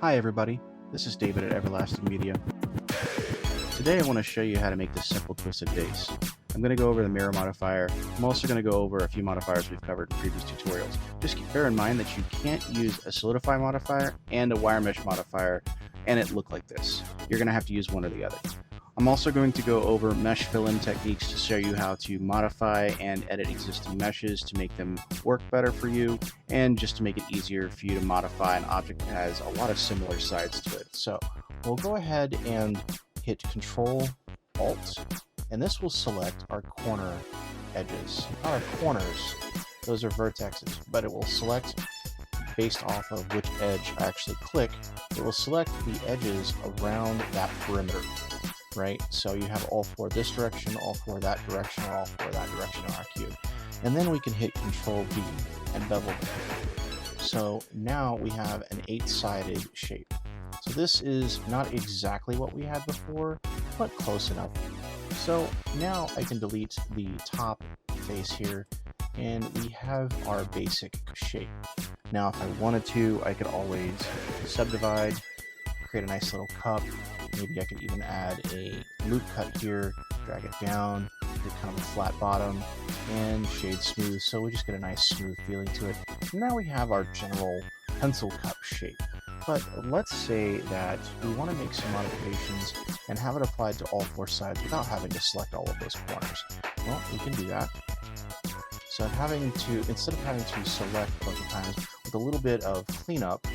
Hi everybody, this is David at Everlasting Media. Today I want to show you how to make this simple twisted vase. I'm going to go over the mirror modifier. I'm also going to go over a few modifiers we've covered in previous tutorials. Just bear in mind that you can't use a solidify modifier and a wire mesh modifier and it look like this. You're going to have to use one or the other. I'm also going to go over mesh fill-in techniques to show you how to modify and edit existing meshes to make them work better for you, and just to make it easier for you to modify an object that has a lot of similar sides to it. So we'll go ahead and hit Control Alt, and this will select our corner edges. Not our corners, those are vertexes, but it will select based off of which edge I actually click. It will select the edges around that perimeter. Right? So you have all four this direction, all four that direction, or all four that direction in our cube. And then we can hit Control V and bevel them. So now we have an 8-sided shape. So this is not exactly what we had before, but close enough. So now I can delete the top face here, and we have our basic shape. Now if I wanted to, I could always subdivide, create a nice little cup. Maybe I could even add a loop cut here, drag it down, get kind of a flat bottom, and shade smooth, so we just get a nice smooth feeling to it. Now we have our general pencil cup shape. But let's say that we want to make some modifications and have it applied to all four sides without having to select all of those corners. Well, we can do that. So instead of having to select a bunch of times, with a little bit of cleanup,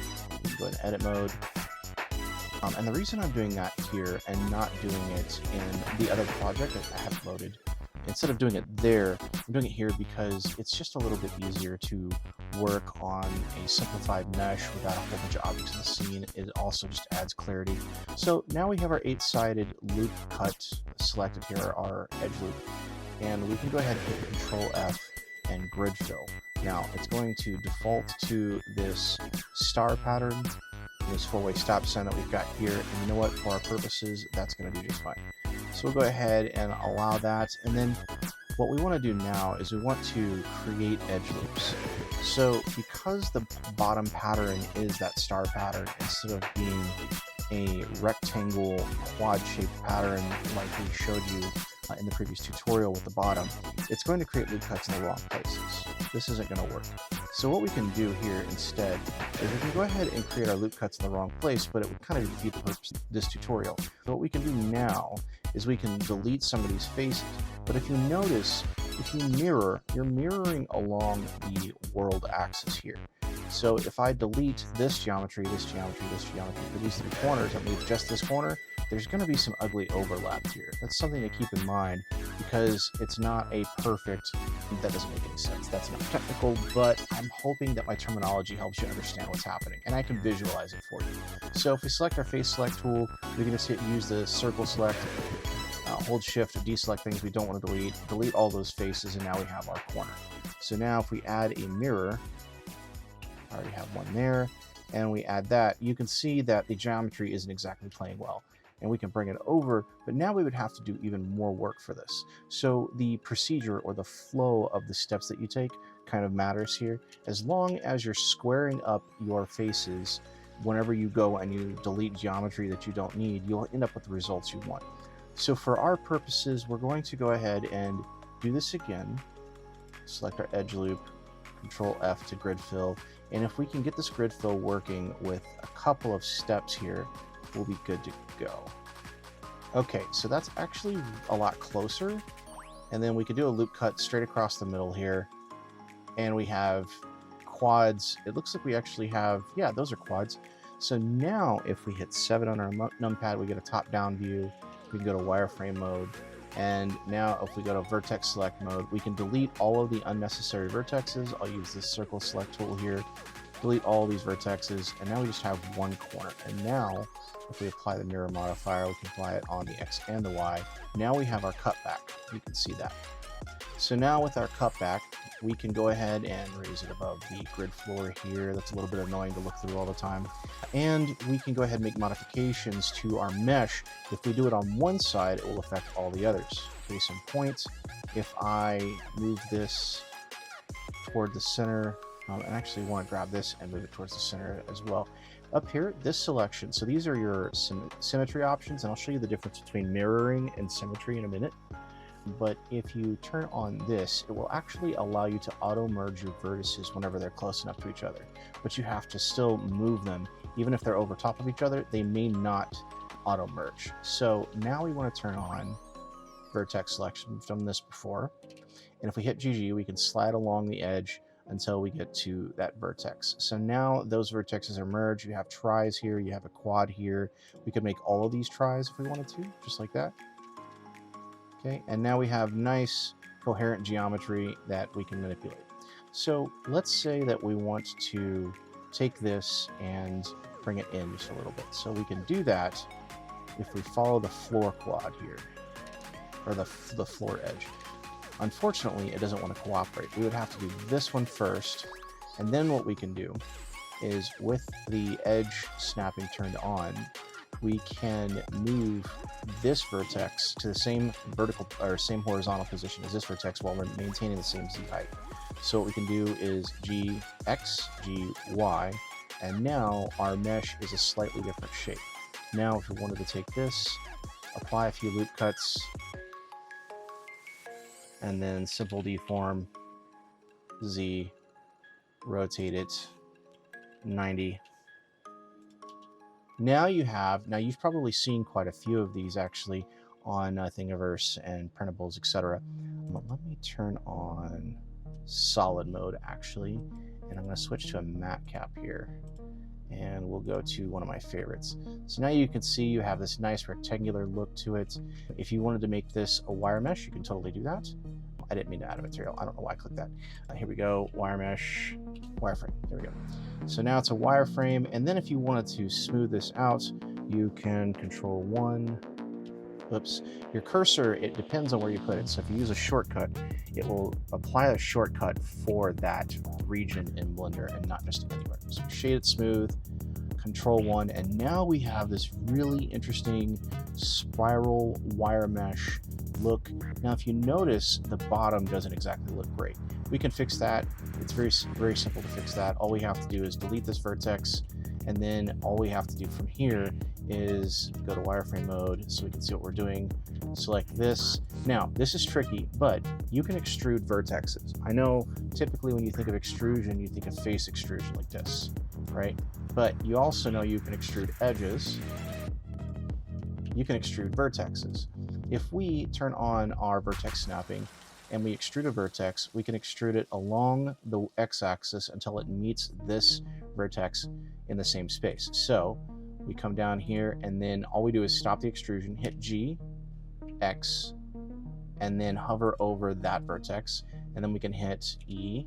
we can go in edit mode. And the reason I'm doing that here and not doing it in the other project that I have loaded, instead of doing it there, I'm doing it here because it's just a little bit easier to work on a simplified mesh without a whole bunch of objects in the scene. It also just adds clarity. So now we have our 8-sided loop cut selected here, our edge loop, and we can go ahead and hit Control F and grid fill. Now it's going to default to this star pattern, this 4-way stop sign that we've got here, and you know what, for our purposes that's going to do just fine. So we'll go ahead and allow that, and then what we want to do now is we want to create edge loops. So because the bottom pattern is that star pattern instead of being a rectangle quad shaped pattern like we showed you in the previous tutorial with the bottom, it's going to create loop cuts in the wrong places. This isn't going to work. So what we can do here instead is we can go ahead and create our loop cuts in the wrong place, but it would kind of defeat the purpose of this tutorial. So what we can do now is we can delete some of these faces. But if you notice, if you mirror, you're mirroring along the world axis here. So if I delete this geometry, this geometry, this geometry for these three corners and leave just this corner, there's going to be some ugly overlap here. That's something to keep in mind because it's not a perfect, that doesn't make any sense. That's not technical, but I'm hoping that my terminology helps you understand what's happening and I can visualize it for you. So if we select our face select tool, we can just use the circle select, hold shift to deselect things we don't want to delete all those faces, and now we have our corner. So now if we add a mirror, I already have one there, and we add that, you can see that the geometry isn't exactly playing well. And we can bring it over, but now we would have to do even more work for this. So the procedure or the flow of the steps that you take kind of matters here. As long as you're squaring up your faces whenever you go and you delete geometry that you don't need, you'll end up with the results you want. So for our purposes, we're going to go ahead and do this again. Select our edge loop, Control F to grid fill. And if we can get this grid fill working with a couple of steps here, we'll be good to go. Okay, so that's actually a lot closer. And then we could do a loop cut straight across the middle here. And we have quads. It looks like we actually have, yeah, those are quads. So now if we hit 7 on our numpad, we get a top-down view. We can go to wireframe mode. And now if we go to vertex select mode, we can delete all of the unnecessary vertexes. I'll use this circle select tool here. Delete all these vertexes, and now we just have one corner. And now if we apply the mirror modifier, we can apply it on the X and the Y. Now we have our cutback. You can see that. So now with our cutback, we can go ahead and raise it above the grid floor here. That's a little bit annoying to look through all the time. And we can go ahead and make modifications to our mesh. If we do it on one side, it will affect all the others. Case in point, if I move this toward the center, and actually want to grab this and move it towards the center as well. Up here, this selection, so these are your symmetry options, and I'll show you the difference between mirroring and symmetry in a minute. But if you turn on this, it will actually allow you to auto merge your vertices whenever they're close enough to each other. But you have to still move them. Even if they're over top of each other, they may not auto merge. So now we want to turn on vertex selection. We've done this before. And if we hit GG, we can slide along the edge until we get to that vertex. So now those vertexes are merged. You have tris here, you have a quad here. We could make all of these tris if we wanted to, just like that. Okay, and now we have nice coherent geometry that we can manipulate. So let's say that we want to take this and bring it in just a little bit. So we can do that if we follow the floor quad here, or the floor edge. Unfortunately, it doesn't want to cooperate. We would have to do this one first, and then what we can do is with the edge snapping turned on, we can move this vertex to the same vertical or same horizontal position as this vertex while we're maintaining the same Z height. So what we can do is GX, GY, and now our mesh is a slightly different shape. Now if we wanted to take this, apply a few loop cuts, and then simple deform, Z, rotate it 90. Now you've probably seen quite a few of these actually on Thingiverse and printables, etc. But let me turn on solid mode actually, and I'm going to switch to a matte cap here, and we'll go to one of my favorites. So now you can see you have this nice rectangular look to it. If you wanted to make this a wire mesh, you can totally do that. I didn't mean to add a material. I don't know why I clicked that. Here we go, wire mesh, wireframe. There we go. So now it's a wireframe, and then if you wanted to smooth this out, you can control 1. Oops. Your cursor, it depends on where you put it. So if you use a shortcut, it will apply a shortcut for that region in Blender and not just anywhere. So shade it smooth, control 1, and now we have this really interesting spiral wire mesh look. Now if you notice, the bottom doesn't exactly look great. We can fix that. It's very simple to fix that. All we have to do is delete this vertex, and then all we have to do from here is go to wireframe mode so we can see what we're doing. Select this. Now this is tricky, but you can extrude vertexes. I know typically when you think of extrusion, you think of face extrusion like this, right? But you also know you can extrude edges. You can extrude vertexes. If we turn on our vertex snapping and we extrude a vertex, we can extrude it along the x-axis until it meets this vertex in the same space. So we come down here, and then all we do is stop the extrusion, hit G, X, and then hover over that vertex, and then we can hit E.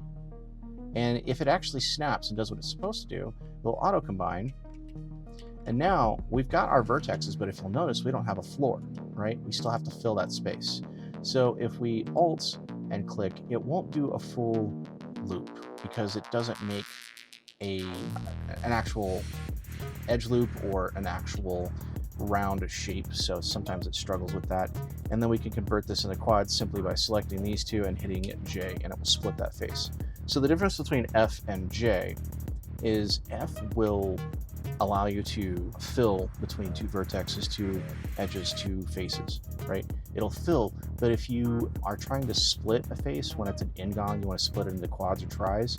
And if it actually snaps and does what it's supposed to do, it'll auto combine. And now we've got our vertexes, but if you'll notice, we don't have a floor, right? We still have to fill that space. So if we Alt and click, it won't do a full loop because it doesn't make an actual edge loop or an actual round shape. So sometimes it struggles with that. And then we can convert this into quads simply by selecting these two and hitting J, and it will split that face. So the difference between F and J is F will allow you to fill between two vertexes, two edges, two faces, right? It'll fill, but if you are trying to split a face when it's an n-gon, you want to split it into quads or tris,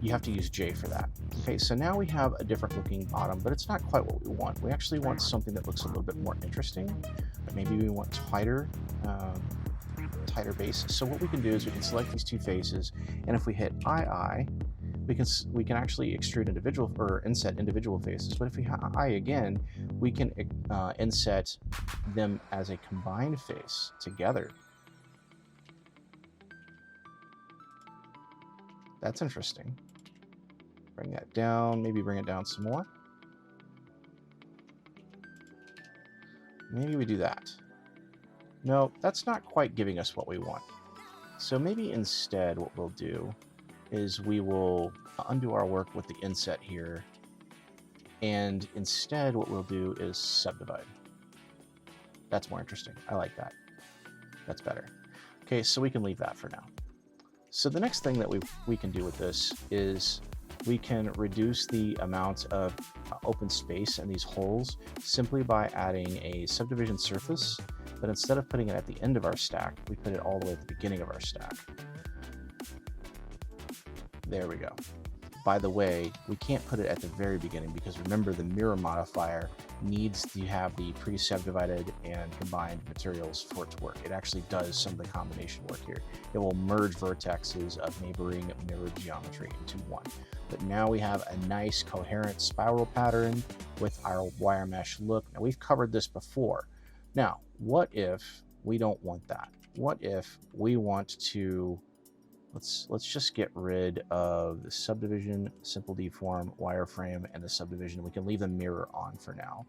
you have to use J for that. Okay, so now we have a different looking bottom, but it's not quite what we want. We actually want something that looks a little bit more interesting. Maybe we want tighter base. So what we can do is we can select these two faces, and if we hit II, we can actually extrude individual or inset individual faces. But if we hit I again, we can inset them as a combined face together. That's interesting. Bring that down, maybe bring it down some more. Maybe we do that. No, that's not quite giving us what we want. So maybe instead what we'll do is we will undo our work with the inset here, and instead what we'll do is subdivide. That's more interesting. I like that. That's better. Okay, so we can leave that for now. So the next thing that we can do with this is we can reduce the amount of open space in these holes simply by adding a subdivision surface, but instead of putting it at the end of our stack, we put it all the way at the beginning of our stack. There we go. By the way, we can't put it at the very beginning because remember the mirror modifier needs to have the pre-subdivided and combined materials for it to work. It actually does some of the combination work here. It will merge vertexes of neighboring mirror geometry into one. But now we have a nice coherent spiral pattern with our wire mesh look. Now we've covered this before. Now, what if we don't want that? What if we want to let's just get rid of the subdivision, simple deform, wireframe, and the subdivision. We can leave the mirror on for now.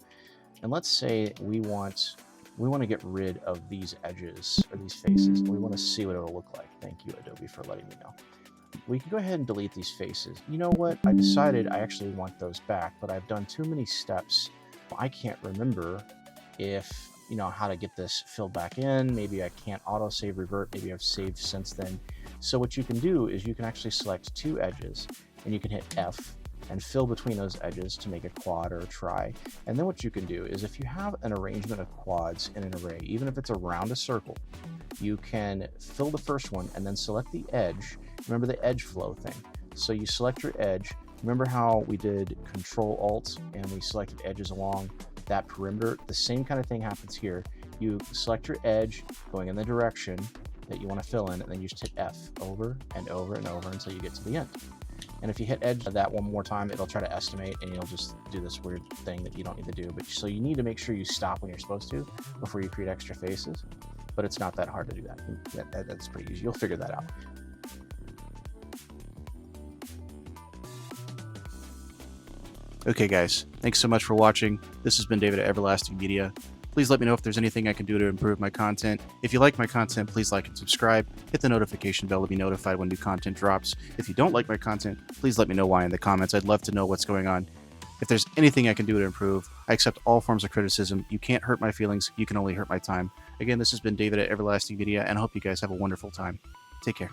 And let's say we want to get rid of these edges or these faces. We want to see what it'll look like. Thank you, Adobe, for letting me know. We can go ahead and delete these faces. You know what? I decided I actually want those back, but I've done too many steps. I can't remember if how to get this filled back in. Maybe I can't auto save revert. Maybe I've saved since then. So what you can do is you can actually select two edges and you can hit F and fill between those edges to make a quad or a tri. And then what you can do is if you have an arrangement of quads in an array, even if it's around a circle, you can fill the first one and then select the edge. Remember the edge flow thing. So you select your edge. Remember how we did Control Alt and we selected edges along that perimeter? The same kind of thing happens here. You select your edge going in the direction that you want to fill in, and then you just hit F over and over and over until you get to the end. And if you hit edge that one more time, it'll try to estimate and you'll just do this weird thing that you don't need to do. But so you need to make sure you stop when you're supposed to before you create extra faces. But it's not that hard to do that. That's pretty easy. You'll figure that out. Okay, guys, thanks so much for watching. This has been David at Everlasting Media. Please let me know if there's anything I can do to improve my content. If you like my content, please like and subscribe. Hit the notification bell to be notified when new content drops. If you don't like my content, please let me know why in the comments. I'd love to know what's going on. If there's anything I can do to improve, I accept all forms of criticism. You can't hurt my feelings. You can only hurt my time. Again, this has been David at Everlasting Media, and I hope you guys have a wonderful time. Take care.